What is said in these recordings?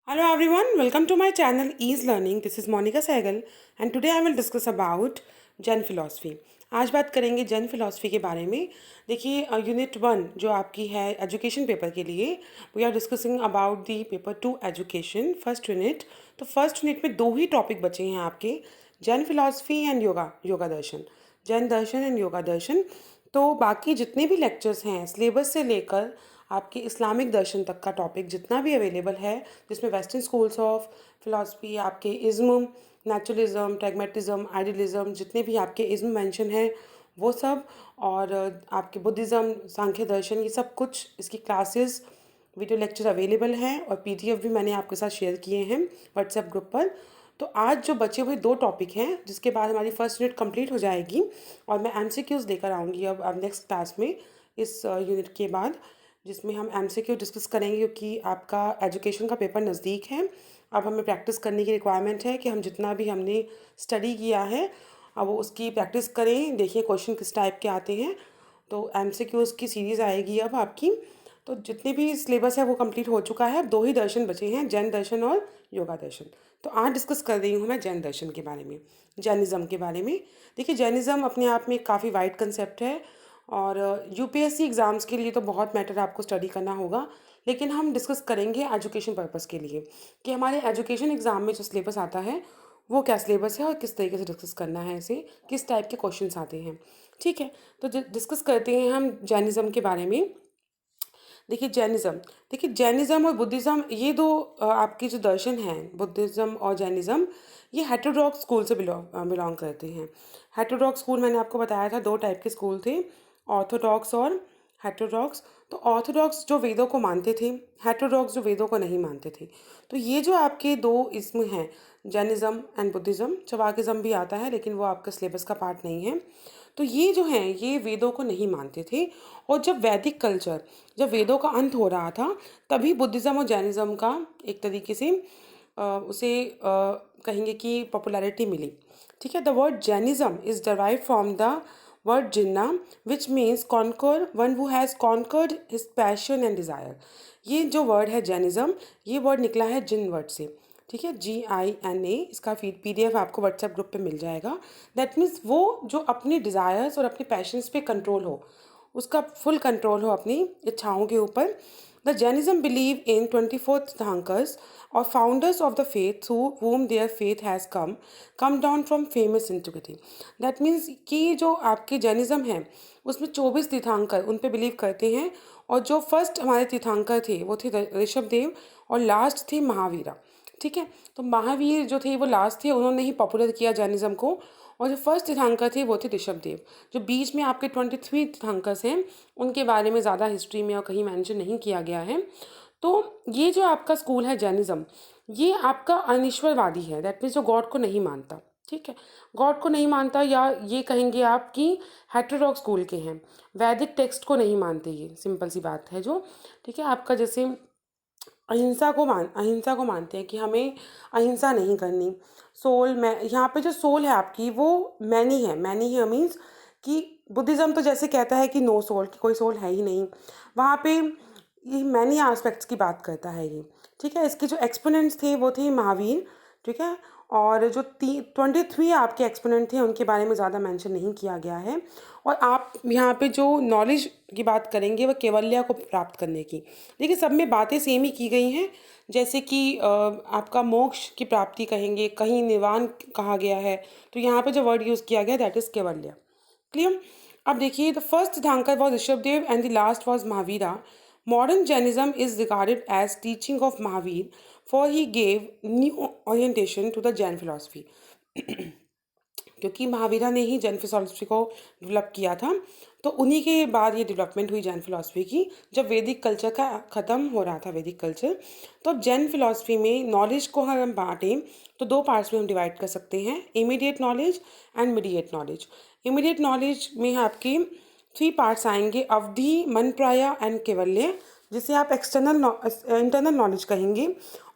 Hello everyone, welcome to my channel Ease Learning. This is Monica Sehgal and today I will discuss about Jain philosophy. आज बात करेंगे Jain philosophy के बारे में। देखिए यूनिट 1 जो आपकी है एजुकेशन पेपर के लिए, we are discussing about the paper 2 education first unit. तो फर्स्ट यूनिट में दो ही टॉपिक बचे हैं आपके, जैन फिलॉसफी एंड योगा दर्शन, जैन दर्शन एंड योगा दर्शन। तो बाकी जितने भी लेक्चर्स हैं सिलेबस से लेकर आपके इस्लामिक दर्शन तक का टॉपिक जितना भी अवेलेबल है, जिसमें वेस्टर्न स्कूल्स ऑफ फिलॉसफी, आपके इज़्म, नेचुरलिज्म, प्रैग्मेटिज्म, आइडियलिज्म, जितने भी आपके इज़्म मेंशन हैं वो सब, और आपके बुद्धिज़्म, सांख्य दर्शन, ये सब कुछ इसकी क्लासेस वीडियो लेक्चर अवेलेबल हैं और पीडीएफ भी मैंने आपके साथ शेयर किए हैं व्हाट्सएप ग्रुप पर। तो आज जो बचे हुए दो टॉपिक हैं जिसके बाद हमारी फर्स्ट यूनिट कंप्लीट हो जाएगी और मैं एमसीक्यूज़ लेकर आऊँगी अब नेक्स्ट क्लास में इस यूनिट के बाद, जिसमें हम एमसीक्यू डिस्कस करेंगे क्योंकि आपका एजुकेशन का पेपर नज़दीक है। अब हमें प्रैक्टिस करने की रिक्वायरमेंट है कि हम जितना भी हमने स्टडी किया है अब उसकी प्रैक्टिस करें, देखिए क्वेश्चन किस टाइप के आते हैं। तो एमसीक्यूज़ की सीरीज़ आएगी अब आपकी। तो जितने भी सिलेबस है वो कंप्लीट हो चुका है, अब दो ही दर्शन बचे हैं, जैन दर्शन और योगा दर्शन। तो आज डिस्कस कर रही हूँ मैं जैन दर्शन के बारे में, जैनिज़्म के बारे में। देखिए जैनिज़्म अपने आप में काफ़ी वाइड कंसेप्ट है और यूपीएससी एग्ज़ाम्स के लिए तो बहुत मैटर आपको स्टडी करना होगा, लेकिन हम डिस्कस करेंगे एजुकेशन पर्पस के लिए कि हमारे एजुकेशन एग्ज़ाम में जो सिलेबस आता है वो क्या सिलेबस है और किस तरीके से डिस्कस करना है, इसे किस टाइप के क्वेश्चंस आते हैं। ठीक है, तो डिस्कस करते हैं हम जैनिज़्म के बारे में। देखिए जैनिज़्म और बुद्धिज़्म, ये दो आपके जो दर्शन हैं, बुद्धिज़्म और जैनिज़्म, ये हेटेरोडॉक्स स्कूल से बिलोंग करते हैं। हेटेरोडॉक्स स्कूल मैंने आपको बताया था, दो टाइप के स्कूल थे, ऑर्थोडॉक्स और हेटेरोडॉक्स। तो ऑर्थोडॉक्स जो वेदों को मानते थे, हेटेरोडॉक्स जो वेदों को नहीं मानते थे। तो ये जो आपके दो इसमें हैं, जैनिज़्म एंड बुद्धिज़्म, चवाकिज़्म भी आता है लेकिन वो आपका सिलेबस का पार्ट नहीं है। तो ये जो हैं ये वेदों को नहीं मानते थे, और जब वैदिक कल्चर, जब वेदों का अंत हो रहा था, तभी बुद्धिज़्म और जैनिज़्म का एक तरीके से उसे कहेंगे कि पॉपुलैरिटी मिली। ठीक है, the word Jainism is derive from the word Jina which means conquer, one who has conquered his passion and desire. ये जो वर्ड है जैनिज़्म, ये वर्ड निकला है जिन वर्ड से। ठीक है, GINA, इसका PDF आपको व्हाट्सएप ग्रुप पे मिल जाएगा। दैट मीन्स वो जो अपने डिज़ायर्स और अपने पैशंस पे कंट्रोल हो, उसका फुल कंट्रोल हो अपनी इच्छाओं के ऊपर। The Jainism believe in 24 tirthankaras और founders of the faith through whom their faith has come down from famous antiquity। That means कि जो आपके जैनिज़्म है उसमें 24 तीर्थंकर उन पे बिलीव करते हैं, और जो फर्स्ट हमारे तीर्थंकर थे वो थे ऋषभदेव और लास्ट थे महावीरा। ठीक है, तो महावीर जो थे वो लास्ट थे, उन्होंने ही पॉपुलर किया जैनिज़्म को, और जो फर्स्ट तीर्थंकर थे वो थे ऋषभदेव। जो बीच में आपके 23 तीर्थंकर्स हैं उनके बारे में ज़्यादा हिस्ट्री में और कहीं मेंशन नहीं किया गया है। तो ये जो आपका स्कूल है जैनिज़्म, ये आपका अनिश्वरवादी है, दैट मीन्स जो गॉड को नहीं मानता। ठीक है, गॉड को नहीं मानता, या ये कहेंगे आप कि हेटेरोडॉक्स स्कूल के हैं, वैदिक टेक्स्ट को नहीं मानते, ये सिंपल सी बात है जो। ठीक है, आपका जैसे अहिंसा को मानते हैं कि हमें अहिंसा नहीं करनी। सोल में यहाँ पे जो सोल है आपकी वो मैनी है, मैनी है मीन्स कि बुद्धिज़्म तो जैसे कहता है कि नो सोल, कि कोई सोल है ही नहीं, वहाँ पे ये मैनी एस्पेक्ट्स की बात करता है ये। ठीक है, इसके जो एक्सपोनेंट्स थे वो थे महावीर। ठीक है, और जो 23 आपके एक्सपोनेंट थे उनके बारे में ज़्यादा मेंशन नहीं किया गया है। और आप यहाँ पे जो नॉलेज की बात करेंगे वो केवल्या को प्राप्त करने की। देखिए सब में बातें सेम ही की गई हैं, जैसे कि आपका मोक्ष की प्राप्ति कहेंगे, कहीं निर्वाण कहा गया है, तो यहाँ पे जो वर्ड यूज़ किया गया दैट इज़ केवल्या। क्लियर। अब देखिए द फर्स्ट तीर्थंकर was Rishabhdev and the last was Mahavira. Modern Jainism is regarded as teaching of Mahavir, for he gave new orientation to the Jain philosophy। क्योंकि महावीरा ने ही जैन फिलॉसफी को डेवलप किया था, तो उन्हीं के बाद ये डेवलपमेंट हुई जैन फिलॉसफी की, जब वैदिक कल्चर का ख़त्म हो रहा था वैदिक कल्चर। तो अब जैन फिलॉसफी में नॉलेज को हम बांटें तो दो पार्ट्स में हम डिवाइड कर सकते हैं, immediate knowledge and mediate knowledge. Immediate knowledge में आपकी 3 पार्ट्स आएंगे, अवधि, मनप्राया एंड केवल्य, जिसे आप इंटरनल नॉलेज कहेंगे।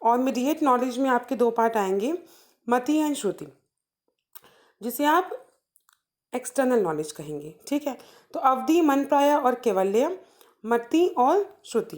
और मीडिएट नॉलेज में आपके 2 पार्ट आएंगे, मति एंड श्रुति, जिसे आप एक्सटर्नल नॉलेज कहेंगे। ठीक है, तो अवधि, मनप्राया और केवल्य, मति और श्रुति।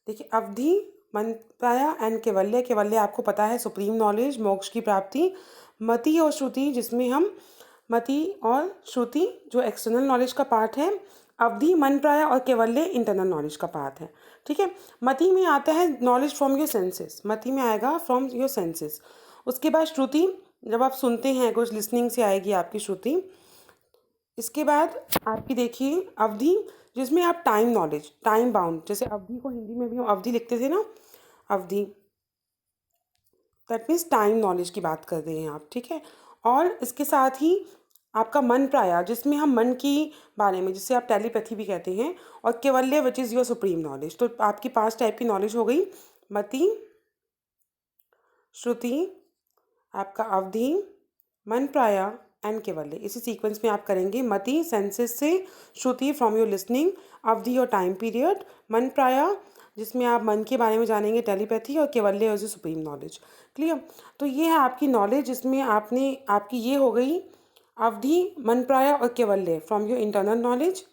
देखिए अवधि, मन प्राया एंड केवल्य। केवल्य आपको पता है सुप्रीम नॉलेज, मोक्ष की प्राप्ति। मति और श्रुति, जिसमें हम मति और श्रुति जो एक्सटर्नल नॉलेज का पार्ट है, अवधि मन प्राय और केवल्य इंटरनल नॉलेज का पार्ट है। ठीक है, मति में आता है नॉलेज फ्रॉम योर सेंसेस, मति में आएगा फ्रॉम योर सेंसेस। उसके बाद श्रुति, जब आप सुनते हैं कुछ, लिसनिंग से आएगी आपकी श्रुति। इसके बाद आपकी देखिए अवधि, जिसमें आप टाइम नॉलेज, टाइम बाउंड, जैसे अवधि को हिंदी में भी हम अवधि लिखते थे ना, अवधि, दैट मीन्स टाइम नॉलेज की बात कर रहे हैं आप। ठीक है, और इसके साथ ही आपका मन प्राया, जिसमें हम मन की बारे में, जिसे आप टेलीपैथी भी कहते हैं, और केवल्य which is your supreme knowledge. तो आपकी 5 टाइप की नॉलेज हो गई, मति, श्रुति, आपका अवधि, मन प्राया एंड केवल्य। इसी सीक्वेंस में आप करेंगे। मति सेंसेस से, श्रुति फ्रॉम योर लिसनिंग, अवधि और टाइम पीरियड, मन प्राया जिसमें आप मन के बारे में जानेंगे टेलीपैथी, और Kewalya is supreme knowledge. Clear? तो ये है आपकी नॉलेज, जिसमें आपने आपकी ये हो गई अवधि, मन प्राया और केवल्य from your internal knowledge,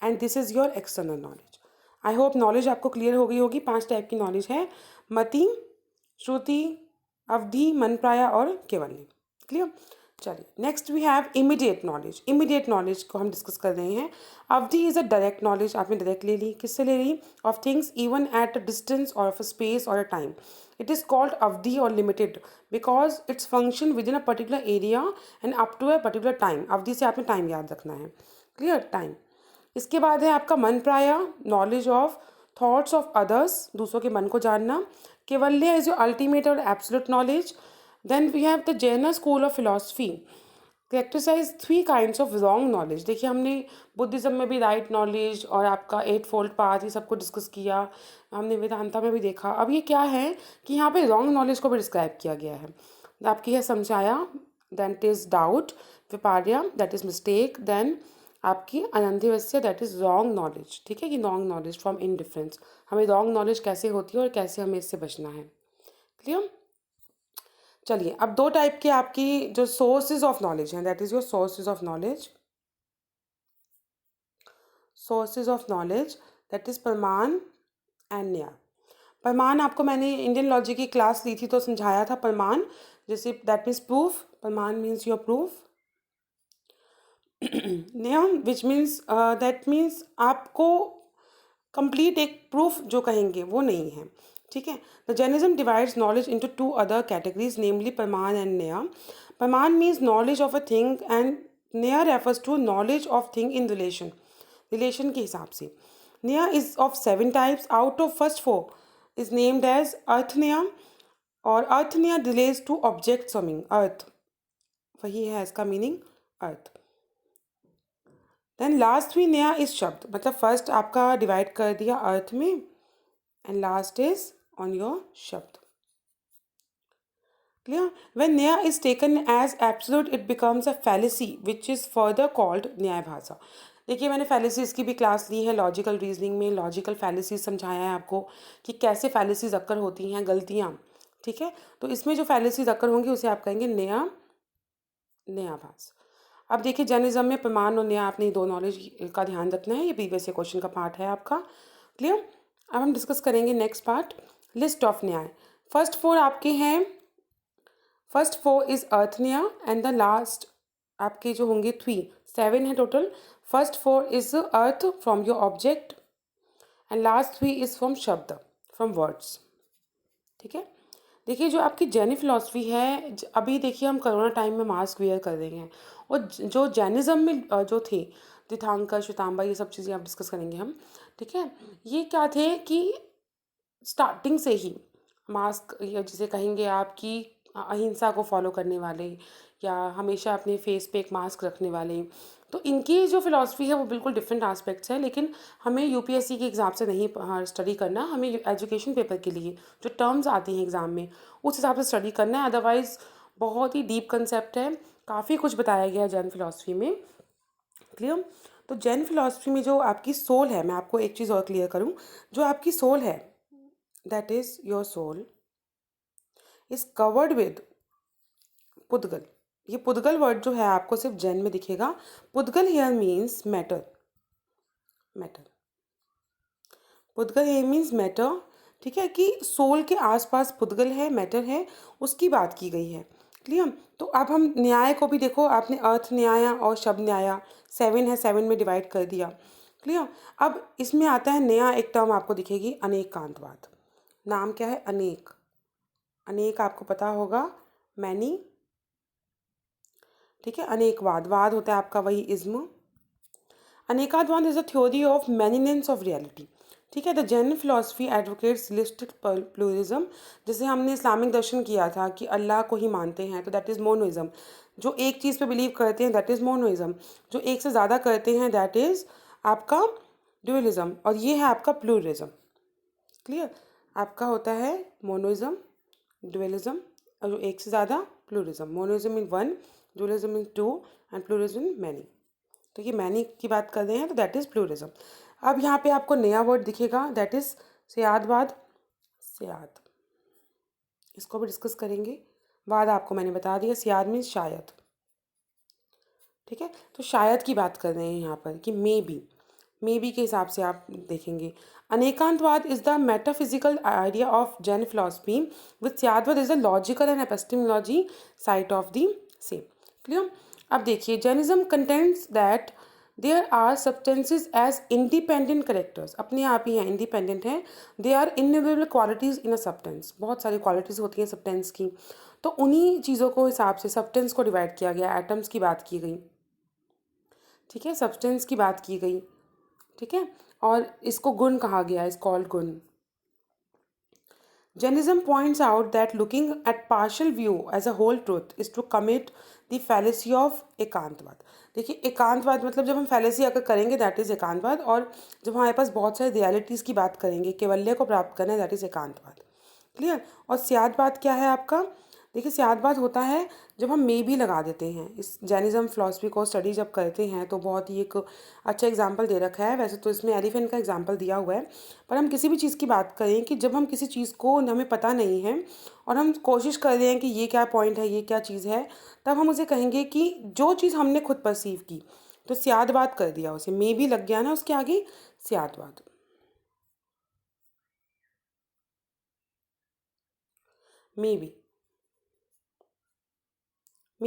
and this is your external knowledge. I hope knowledge आपको क्लियर हो गई होगी। 5 टाइप की नॉलेज है, मति, श्रुति, अवधि, मन प्राया और केवल्य। क्लियर? चलिए, next we have immediate knowledge. Immediate knowledge को हम डिस्कस कर रहे हैं। अवधि इज अ डायरेक्ट नॉलेज, आपने डायरेक्ट ले ली। किससे ले ली? Of things even at a distance और ऑफ अ स्पेस और a time. It is called अवधि और limited because it's function within a particular area and up to a particular time. अवधि से आपने टाइम याद रखना है। क्लियर? टाइम। इसके बाद है आपका मन प्राया, knowledge of thoughts of others, दूसरों के मन को जानना। केवल्य इज योर अल्टीमेट और absolute knowledge. Then we have the Jain school of philosophy characterize 3 kinds of wrong knowledge. देखिए, हमने बुद्धिज्म में भी राइट नॉलेज और आपका 8 फोल्ड पाथ ये सबको डिस्कस किया, हमने वेदांता में भी देखा। अब ये क्या है कि यहाँ पे रॉन्ग नॉलेज को भी डिस्क्राइब किया गया है। आपकी है समझाया, दैट इज़ डाउट, विपार्या दैट इज़ मिस्टेक, देन आपकी अनंतिवस्य दैट इज़ रॉन्ग नॉलेज। ठीक है, कि रॉन्ग नॉलेज फ्रॉम इनडिफरेंस, हमें रॉन्ग नॉलेज कैसे होती है और कैसे हमें इससे बचना है। क्लियर? चलिए, अब 2 टाइप के आपकी जो सोर्सेज ऑफ नॉलेज हैं, that is your sources of knowledge. Sources of knowledge that is प्रमाण एंड न्याय। प्रमाण आपको मैंने इंडियन लॉजिक की क्लास ली थी तो समझाया था। प्रमाण जैसे दैट मीन्स प्रूफ, प्रमाण मीन्स योर प्रूफ। न्याय विच मीन्स दैट मीन्स आपको कंप्लीट एक प्रूफ जो कहेंगे वो नहीं है। ठीक है, the Jainism divides knowledge into 2 other categories, namely प्रमाण एंड न्याय। प्रमाण means knowledge of a thing and न्याय refers to knowledge of thing in relation, relation के हिसाब से। न्याय is of 7 types, out of first 4 is named as अर्थ न्याय, और अर्थ न्याय रिलेट्स टू ऑब्जेक्ट समिंग, अर्थ, वही है इसका मीनिंग, अर्थ। देन लास्ट भी नया इस शब्द, मतलब फर्स्ट आपका डिवाइड कर दिया अर्थ में, and last is on your शब्द। Clear? When naya is taken as absolute it becomes a fallacy which is further called nyaya bhasha. देखिए, मैंने फैलेसीज की भी क्लास ली है, लॉजिकल रीजनिंग में लॉजिकल फैलेसीज समझाया है आपको कि कैसे फैलेसीज अक्कर होती हैं, गलतियाँ। ठीक है, तो इसमें जो फैलेसीज अक्कर होंगी उसे आप कहेंगे नया, नया भाष। अब देखिए, जैनिज्म में प्रमाण और न्याय, आपने 2 नॉलेज का ध्यान रखना है, ये प्रीवियस क्वेश्चन का पार्ट है आपका। क्लियर? अब हम डिस्कस करेंगे नेक्स्ट पार्ट, लिस्ट ऑफ न्याय। फर्स्ट 4 आपके हैं, फर्स्ट 4 इज अर्थ न्याय एंड द लास्ट आपके जो होंगे 3, 7 है total. First 4 is earth from your object and last 3 is from शब्द, फ्रॉम वर्ड्स। ठीक है, देखिए जो आपकी जैनी फिलॉसफी है, अभी देखिए हम कोरोना टाइम में मास्क वेयर कर रहे हैं, और जो जैनिज्म में जो थे तीर्थंकर, श्वेतांबर, ये सब चीज़ें आप डिस्कस करेंगे हम। ठीक है, ये क्या थे कि स्टार्टिंग से ही मास्क, या जिसे कहेंगे आप कि अहिंसा को फॉलो करने वाले, या हमेशा अपने फेस पे एक मास्क रखने वाले, तो इनकी जो फिलॉसफी है वो बिल्कुल डिफरेंट एस्पेक्ट्स है। लेकिन हमें यूपीएससी के एग्ज़ाम से नहीं स्टडी करना, हमें एजुकेशन पेपर के लिए जो टर्म्स आती हैं एग्ज़ाम में उस हिसाब से स्टडी करना है। अदरवाइज़ बहुत ही डीप कंसेप्ट है, काफ़ी कुछ बताया गया है जैन फिलॉसफी में। क्लियर? तो जैन फिलॉसफी में जो आपकी सोल है, मैं आपको एक चीज़ और क्लियर करूँ, जो आपकी सोल है that is your soul is covered with पुद्गल। ये पुद्गल वर्ड जो है आपको सिर्फ जैन में दिखेगा। पुद्गल हियर मीन्स मैटर, मैटर। पुद्गल हियर मीन्स मैटर, ठीक है, कि सोल के आसपास पुद्गल है, मैटर है, उसकी बात की गई है। क्लियर? तो अब हम न्याय को भी देखो, आपने अर्थ न्याय और शब्द न्याय 7 है, 7 में डिवाइड कर दिया। क्लियर? अब इसमें आता है नया एक टर्म आपको दिखेगी, अनेकांतवाद। नाम क्या है? अनेक। अनेक आपको पता होगा, मैनी। ठीक है, अनेकवाद, वाद होता है आपका वही इज्म। अनेकाद्वाद is a theory of manyness of reality. ठीक है, the Jain philosophy advocates listed pluralism. जैसे हमने इस्लामिक दर्शन किया था कि अल्लाह को ही मानते हैं, तो दैट इज़ मोनोइज्म। जो एक चीज़ पे बिलीव करते हैं दैट इज़ मोनोइज्म। जो एक से ज़्यादा करते हैं दैट इज़ आपका ड्यूअलिज्म, और ये है आपका प्लूरिज्म। क्लियर? आपका होता है मोनोइज्म, ड्यूअलिज्म, और जो एक से ज़्यादा pluralism. Monoism in one, dualism in two, and pluralism in many. तो ये मैनी की बात कर रहे हैं, तो दैट इज़ प्लूरिज्म। अब यहाँ पे आपको नया वर्ड दिखेगा, दैट इज़ सियादवाद। सियाद, इसको भी डिस्कस करेंगे। वाद आपको मैंने बता दिया, सियाद मीन्स शायद। ठीक है, तो शायद की बात कर रहे हैं यहाँ पर कि मे बी के हिसाब से आप देखेंगे। अनेकांतवाद is the metaphysical idea of Jain philosophy, with सियादवाद is the logical and epistemology site of the same. Clear? अब देखिए, Jainism contents that there are substances as independent characters, अपने आप ही हैं, इंडिपेंडेंट हैं। They are inevitable qualities in a substance, बहुत सारी क्वालिटीज़ होती हैं सब्सटेंस की। तो उन्हीं चीज़ों को हिसाब से सब्सटेंस को डिवाइड किया गया, एटम्स की बात की गई। ठीक है, सब्सटेंस की बात की गई। ठीक है, और इसको गुण कहा गया, इज कॉल्ड गुण। Jainism points out that looking at partial view as a whole truth is to commit the fallacy of एकांतवाद। देखिए, एकांतवाद मतलब जब हम फैलेसी अगर करेंगे दैट इज़ एकांतवाद, और जब हमारे पास बहुत सारे रियलिटीज़ की बात करेंगे, केवल्य को प्राप्त करना है, दैट इज़ एकांतवाद। क्लियर? और सियादवाद क्या है आपका? देखिए, सियादवाद होता है जब हम मे भी लगा देते हैं। इस जैनिज्म फिलॉसफी को स्टडी जब करते हैं तो बहुत ही एक अच्छा एग्जाम्पल दे रखा है। वैसे तो इसमें एलिफेंट का एग्जाम्पल दिया हुआ है, पर हम किसी भी चीज़ की बात करें कि जब हम किसी चीज़ को हमें पता नहीं है और हम कोशिश कर रहे हैं कि ये क्या पॉइंट है, ये क्या चीज़ है, तब हम उसे कहेंगे कि जो चीज़ हमने खुद परसीव की, तो सियादवाद कर दिया उसे, मे भी लग गया ना उसके आगे, सियादवाद। मे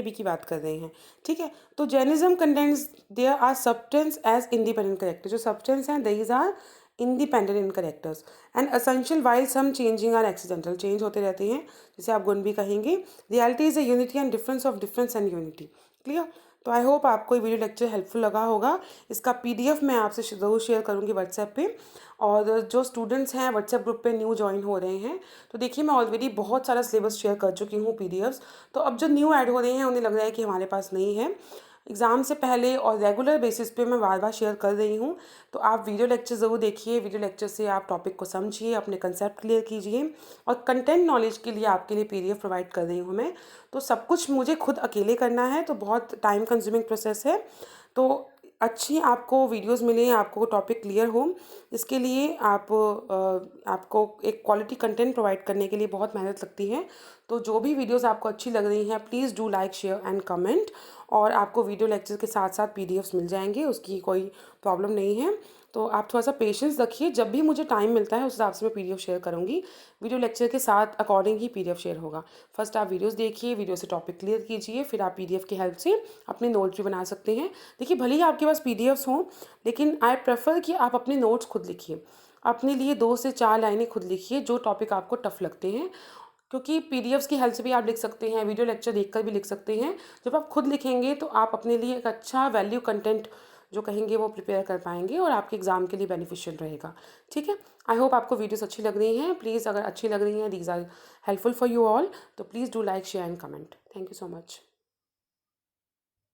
बी की बात कर रहे हैं। ठीक है, तो Jainism contents there are substance as independent character. जो सब्सटेंस हैं these are independent in characters and essential while some changing are accidental, change होते रहते हैं, जिसे आप गुण भी कहेंगे। Reality is a unity and difference of difference and unity. Clear? तो आई होप आपको ये वीडियो लेक्चर हेल्पफुल लगा होगा। इसका पीडीएफ मैं आपसे ज़रूर शेयर करूँगी व्हाट्सएप पे। और जो स्टूडेंट्स हैं व्हाट्सएप ग्रुप पे न्यू ज्वाइन हो रहे हैं, तो देखिए मैं ऑलरेडी बहुत सारा सिलेबस शेयर कर चुकी हूँ पीडीएफ्स। तो अब जो न्यू ऐड हो रहे हैं उन्हें लग रहा है कि हमारे पास नहीं है। एग्ज़ाम से पहले और रेगुलर बेसिस पे मैं बार बार शेयर कर रही हूँ। तो आप वीडियो लेक्चर ज़रूर देखिए, वीडियो लेक्चर से आप टॉपिक को समझिए, अपने कंसेप्ट क्लियर कीजिए, और कंटेंट नॉलेज के लिए आपके लिए पीडीएफ प्रोवाइड कर रही हूँ मैं। तो सब कुछ मुझे खुद अकेले करना है, तो बहुत टाइम कंज्यूमिंग प्रोसेस है। तो अच्छी आपको वीडियोस मिलें, आपको टॉपिक क्लियर हो, इसके लिए आपको एक क्वालिटी कंटेंट प्रोवाइड करने के लिए बहुत मेहनत लगती है। तो जो भी वीडियोस आपको अच्छी लग रही हैं, please do like, share and comment. और आपको वीडियो लेक्चर के साथ साथ पीडीएफ्स मिल जाएंगे, उसकी कोई प्रॉब्लम नहीं है। तो आप थोड़ा सा पेशेंस रखिए, जब भी मुझे टाइम मिलता है उस हिसाब से मैं पीडीएफ शेयर करूँगी। वीडियो लेक्चर के साथ अकॉर्डिंग ही पीडीएफ शेयर होगा। फर्स्ट आप वीडियोस देखिए, वीडियो से टॉपिक क्लियर कीजिए, फिर आप पीडीएफ की हेल्प से अपने नोट्स भी बना सकते हैं। देखिए, भले ही आपके पास पीडीएफ्स हों, लेकिन आई प्रेफर कि आप अपने नोट्स खुद लिखिए। अपने लिए 2 से 4 लाइनें खुद लिखिए जो टॉपिक आपको टफ लगते हैं, क्योंकि पीडीएफ्स की हेल्प से भी आप लिख सकते हैं, वीडियो लेक्चर देखकर भी लिख सकते हैं। जब आप खुद लिखेंगे तो आप अपने लिए एक अच्छा वैल्यू कंटेंट जो कहेंगे वो प्रिपेयर कर पाएंगे, और आपके एग्ज़ाम के लिए बेनिफिशियल रहेगा। ठीक है, आई होप आपको वीडियोस अच्छी लग रही हैं। प्लीज़, अगर अच्छी लग रही हैं, these are helpful for you all, तो please do like, share and comment. Thank you so much.